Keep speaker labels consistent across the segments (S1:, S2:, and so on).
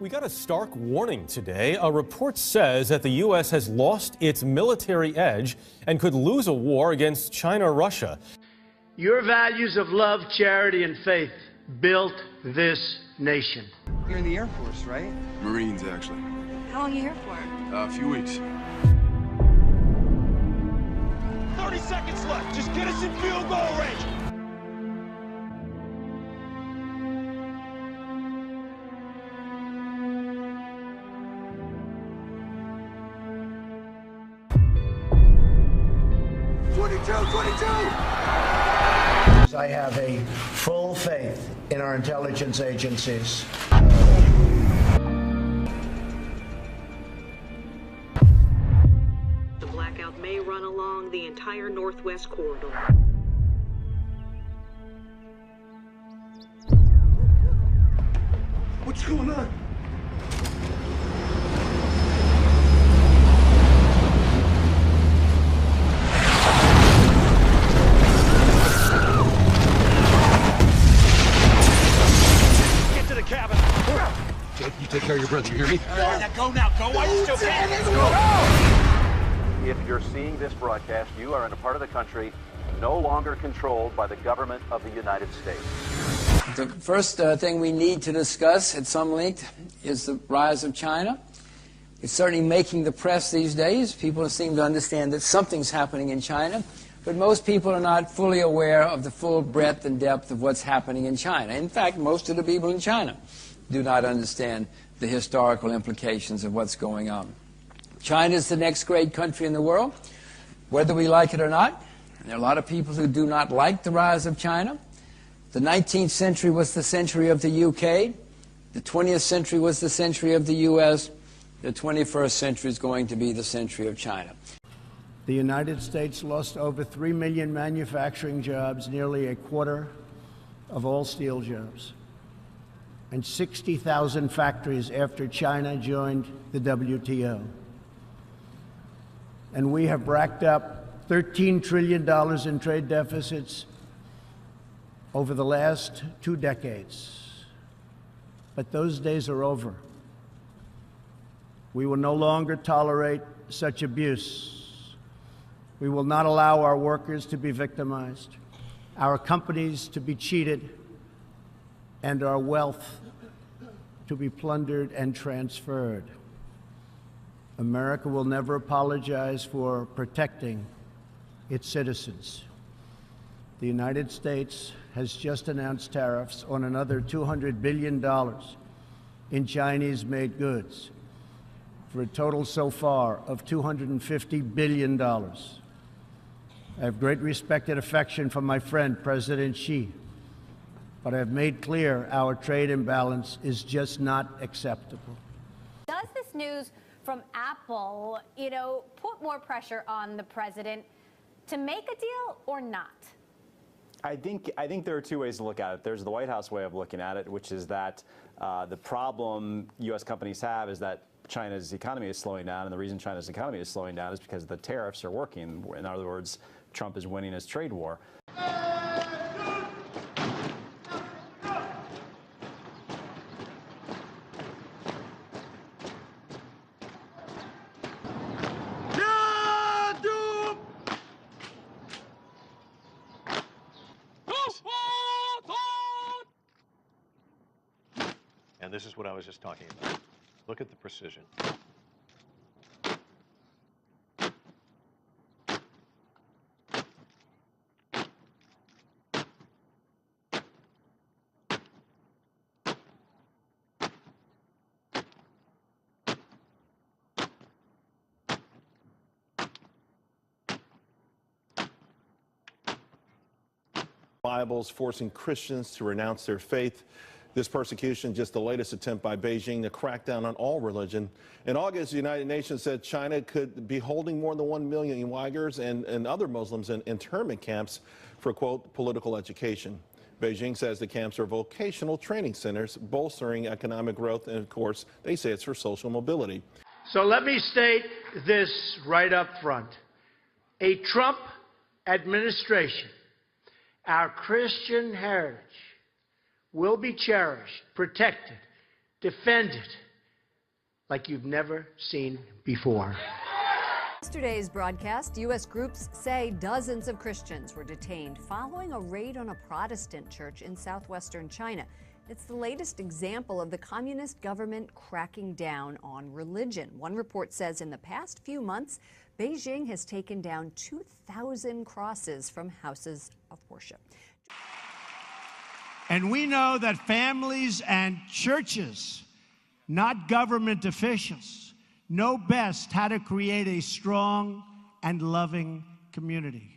S1: We got a stark warning today. A report says that the U.S. has lost its military edge and could lose a war against China or Russia.
S2: Your values of love, charity, and faith built this nation.
S3: You're in the Air Force, right?
S4: Marines, actually.
S5: How long are you here for?
S4: A few weeks.
S6: 30 seconds left. Just get us in field goal range.
S7: I have a full faith in our intelligence agencies.
S8: The blackout may run along the entire northwest corridor.
S4: What's going on?
S6: Cabin.
S4: Jake, you take care of your brother, you hear me?
S6: Now go now, go while you still can.
S4: Let's go.
S9: If you're seeing this broadcast, you are in a part of the country no longer controlled by the government of the United States.
S3: The first thing we need to discuss at some length is the rise of China. It's certainly making the press these days. People seem to understand that something's happening in China, but most people are not fully aware of the full breadth and depth of what's happening in China. In fact, most of the people in China do not understand the historical implications of what's going on. China is the next great country in the world, whether we like it or not. And there are a lot of people who do not like the rise of China. The 19th century was the century of the UK. The 20th century was the century of the US. The 21st century is going to be the century of China.
S7: The United States lost over 3 million manufacturing jobs, nearly a quarter of all steel jobs, and 60,000 factories after China joined the WTO. And we have racked up $13 trillion in trade deficits over the last 2 decades. But those days are over. We will no longer tolerate such abuse. We will not allow our workers to be victimized, our companies to be cheated, and our wealth to be plundered and transferred. America will never apologize for protecting its citizens. The United States has just announced tariffs on another $200 billion in Chinese-made goods, for a total so far of $250 billion. I have great respect and affection for my friend, President Xi, but I have made clear our trade imbalance is just not acceptable.
S5: Does this news from Apple, put more pressure on the president to make a deal or not?
S10: I think there are two ways to look at it. There's the White House way of looking at it, which is that the problem U.S. companies have is that China's economy is slowing down, and the reason China's economy is slowing down is because the tariffs are working. In other words, Trump is winning his trade war.
S11: And this is what I was just talking about. Look at the precision.
S12: Bibles forcing Christians to renounce their faith. This persecution just the latest attempt by Beijing to crack down on all religion. In August, the United Nations said China could be holding more than 1 million Uyghurs and other Muslims in internment camps for, quote, political education. Beijing says the camps are vocational training centers, bolstering economic growth, and of course, they say it's for social mobility.
S2: So let me state this right up front. A Trump administration, our Christian heritage, will be cherished, protected, defended, like you've never seen before.
S13: Yesterday's broadcast, U.S. groups say dozens of Christians were detained following a raid on a Protestant church in southwestern China. It's the latest example of the communist government cracking down on religion. One report says in the past few months, Beijing has taken down 2,000 crosses from houses of worship.
S7: And we know that families and churches, not government officials, know best how to create a strong and loving community.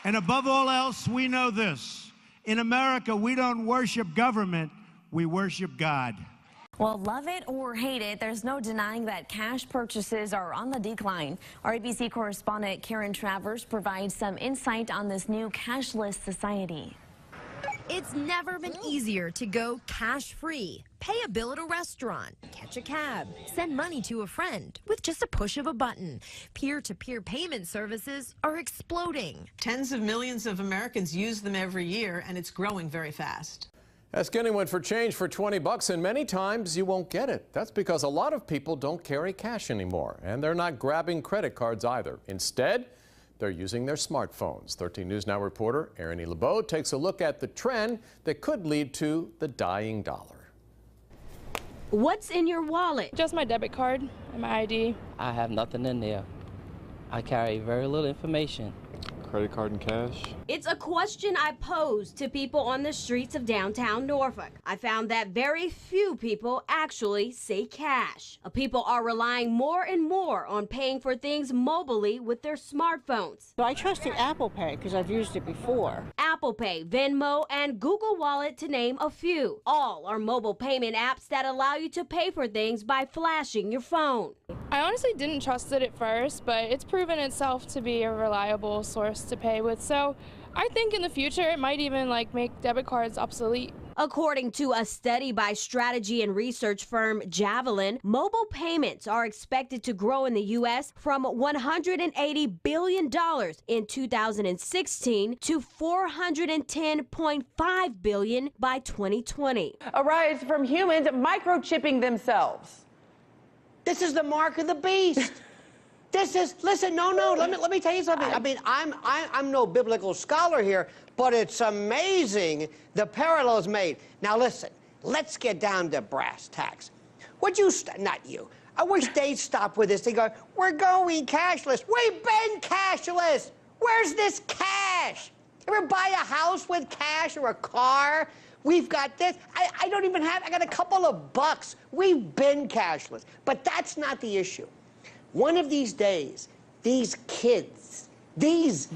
S7: And above all else, we know this. In America, we don't worship government, we worship God.
S14: Well, love it or hate it, there's no denying that cash purchases are on the decline. Our ABC correspondent Karen Travers provides some insight on this new cashless society.
S15: It's never been easier to go cash-free. Pay a bill at a restaurant, catch a cab, send money to a friend with just a push of a button. Peer-to-peer payment services are exploding.
S16: Tens of millions of Americans use them every year, and it's growing very fast.
S17: Ask anyone for change for $20, and many times you won't get it. That's because a lot of people don't carry cash anymore, and they're not grabbing credit cards either. Instead, they're using their smartphones. 13 News Now reporter Erin LeBeau takes a look at the trend that could lead to the dying dollar.
S18: What's in your wallet?
S19: Just my debit card and my ID.
S20: I have nothing in there. I carry very little information.
S11: Credit card and cash?
S18: It's a question I posed to people on the streets of downtown Norfolk. I found that very few people actually say cash. People are relying more and more on paying for things mobilely with their smartphones.
S21: So I trusted Apple Pay because I've used it before.
S18: Apple Pay, Venmo, and Google Wallet to name a few. All are mobile payment apps that allow you to pay for things by flashing your phone.
S19: I honestly didn't trust it at first, but it's proven itself to be a reliable source to pay with. So I think in the future it might even make debit cards obsolete.
S18: According to a study by strategy and research firm Vigilant, mobile payments are expected to grow in the U.S. from $180 billion in 2016 to $410.5 billion by 2020.
S22: A rise from humans microchipping themselves.
S23: This is the mark of the beast. Listen, let me tell you something. I mean, I'm no biblical scholar here, but it's amazing the parallels made. Now listen, let's get down to brass tacks. Would you, not you, I wish they'd stop with this. They go, we're going cashless. We've been cashless. Where's this cash? Ever buy a house with cash or a car? We've got this. I don't even have, I got a couple of bucks. We've been cashless. But that's not the issue. One of these days, these kids,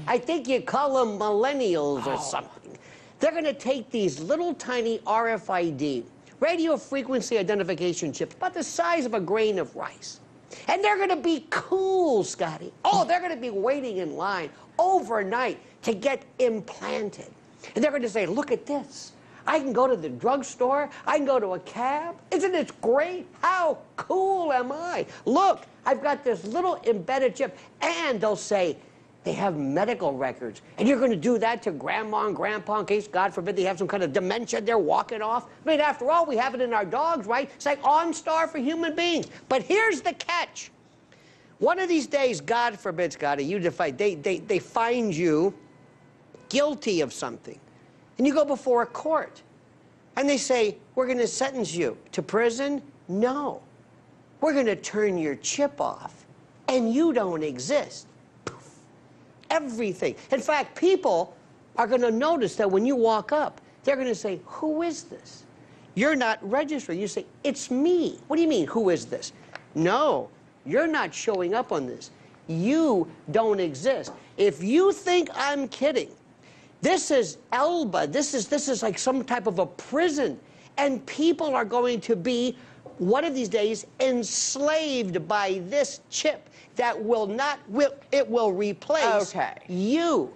S23: I think you call them millennials or something, they're going to take these little tiny RFID, radio frequency identification chips, about the size of a grain of rice. And they're going to be cool, Scotty. Oh, they're going to be waiting in line overnight to get implanted. And they're going to say, look at this. I can go to the drugstore. I can go to a cab. Isn't it great? How cool am I? Look, I've got this little embedded chip. And they'll say, they have medical records. And you're going to do that to grandma and grandpa in case, God forbid, they have some kind of dementia they're walking off. I mean, after all, we have it in our dogs, right? It's like OnStar for human beings. But here's the catch. One of these days, God forbid, Scotty, they find you guilty of something. And you go before a court, and they say, we're going to sentence you to prison? No. We're going to turn your chip off, and you don't exist. Poof. Everything. In fact, people are going to notice that when you walk up, they're going to say, who is this? You're not registered. You say, it's me. What do you mean, who is this? No, you're not showing up on this. You don't exist. If you think I'm kidding, this is Elba. This is like some type of a prison. And people are going to be, one of these days, enslaved by this chip that it will replace you.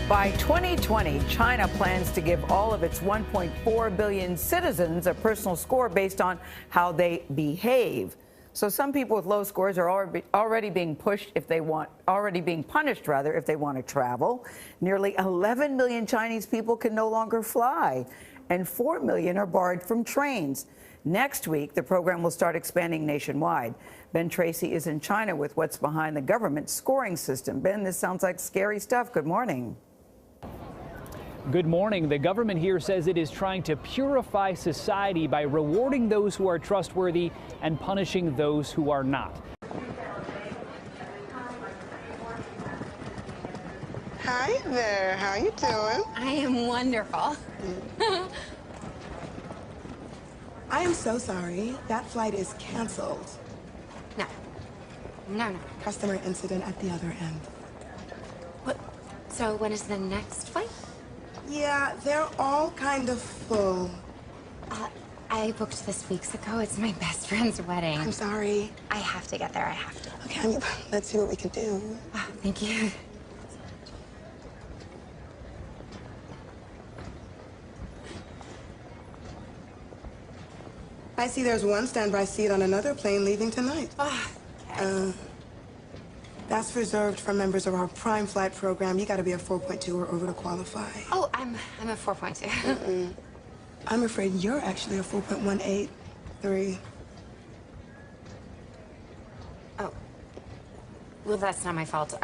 S24: By 2020, China plans to give all of its 1.4 billion citizens a personal score based on how they behave. So some people with low scores are already being punished if they want to travel. Nearly 11 million Chinese people can no longer fly. and 4 million are barred from trains. Next week, the program will start expanding nationwide. Ben Tracy is in China with what's behind the government scoring system. Ben, this sounds like scary stuff. Good morning.
S1: Good morning. The government here says it is trying to purify society by rewarding those who are trustworthy and punishing those who are not.
S4: Hi there. How you doing?
S6: I am wonderful.
S4: I am so sorry. That flight is canceled.
S6: No.
S4: Customer incident at the other end.
S6: What? So when is the next flight?
S4: Yeah, they're all kind of full.
S6: I booked this weeks ago. It's my best friend's wedding.
S4: I'm sorry.
S6: I have to get there. I have to.
S4: Okay, let's see what we can do.
S6: Oh, thank you.
S4: I see there's one standby seat on another plane leaving tonight. That's reserved for members of our Prime Flight program. You gotta be a 4.2 or over to qualify.
S6: Oh, I'm a 4.2.
S4: I'm afraid you're actually a 4.183.
S6: Oh. Well, that's not my fault.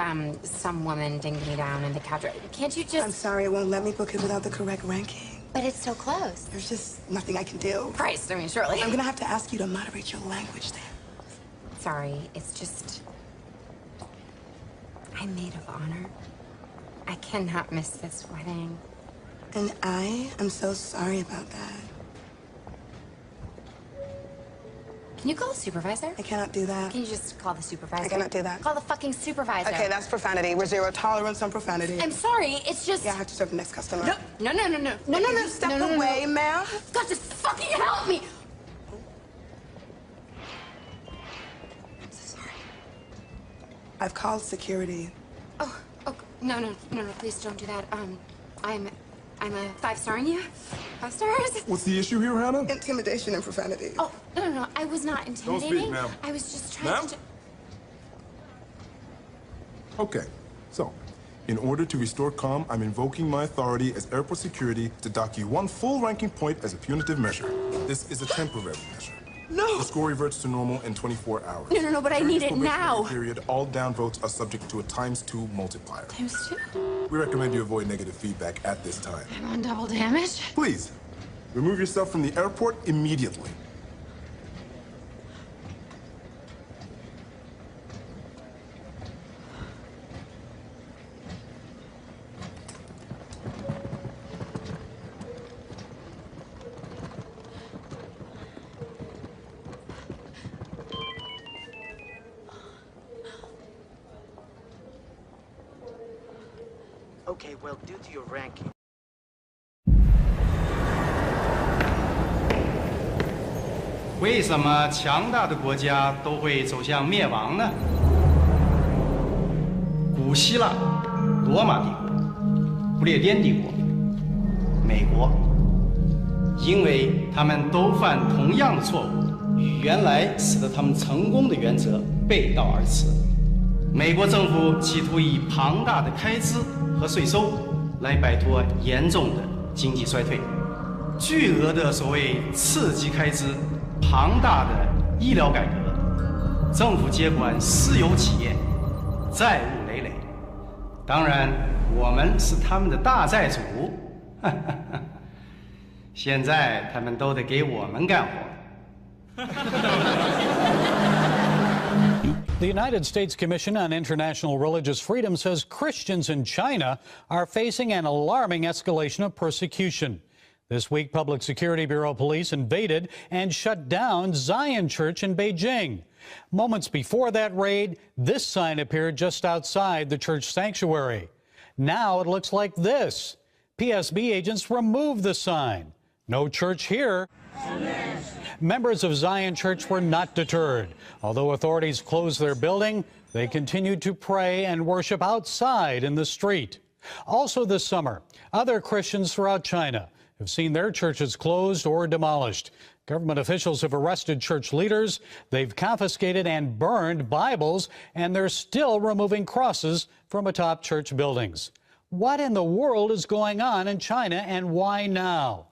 S6: Some woman dinged me down in the couch. Can't you just...
S4: I'm sorry, it won't let me book it without the correct ranking.
S6: But it's so close.
S4: There's just nothing I can do.
S6: Christ, I mean, surely.
S4: I'm gonna have to ask you to moderate your language then.
S6: Sorry, it's just... I'm maid of honor. I cannot miss this wedding.
S4: And I am so sorry about that.
S6: Can you call the supervisor?
S4: I cannot do that.
S6: Can you just call the supervisor?
S4: I cannot do that.
S6: Call the fucking supervisor.
S4: Okay, that's profanity. We're zero tolerance on profanity.
S6: I'm sorry, it's just...
S4: Yeah, I have to serve the next customer.
S6: No.
S4: No. Step away, ma'am.
S6: God, just fucking help me! I'm so sorry.
S4: I've called security.
S6: Oh, no, please don't do that. I'm a 5-starring you. 5 stars.
S8: What's the issue here, Hannah?
S4: Intimidation and profanity.
S6: Oh, no, I was not intimidating.
S8: Don't speak, ma'am.
S6: I was just trying to...
S8: Okay, so, in order to restore calm, I'm invoking my authority as airport security to dock you 1 full ranking point as a punitive measure. This is a temporary measure.
S4: No!
S8: The score reverts to normal in 24 hours.
S6: No, but I need it now.
S8: Period, all downvotes are subject to a ×2 multiplier.
S6: ×2?
S8: We recommend you avoid negative feedback at this time.
S6: I'm on double damage?
S8: Please, remove yourself from the airport immediately.
S25: Okay, well, due to your ranking.
S26: 为什么强大的国家都会走向灭亡呢？古希腊、罗马帝国、不列颠帝国、美国，因为他们都犯同样的错误，与原来使得他们成功的原则背道而驰。美国政府企图以庞大的开支和税收来摆脱严重的经济衰退，巨额的所谓刺激开支。 庞大的医疗改革，政府接管私有企业，债务累累。当然，我们是他们的大债主。现在他们都得给我们干活。
S27: The United States Commission on International Religious Freedom says Christians in China are facing an alarming escalation of persecution. This week, Public Security Bureau police invaded and shut down Zion Church in Beijing. Moments before that raid, this sign appeared just outside the church sanctuary. Now it looks like this. PSB agents removed the sign. No church here. Members of Zion Church were not deterred. Although authorities closed their building, they continued to pray and worship outside in the street. Also this summer, other Christians throughout China have seen their churches closed or demolished. Government officials have arrested church leaders. They've confiscated and burned Bibles, and they're still removing crosses from atop church buildings. What in the world is going on in China, and why now?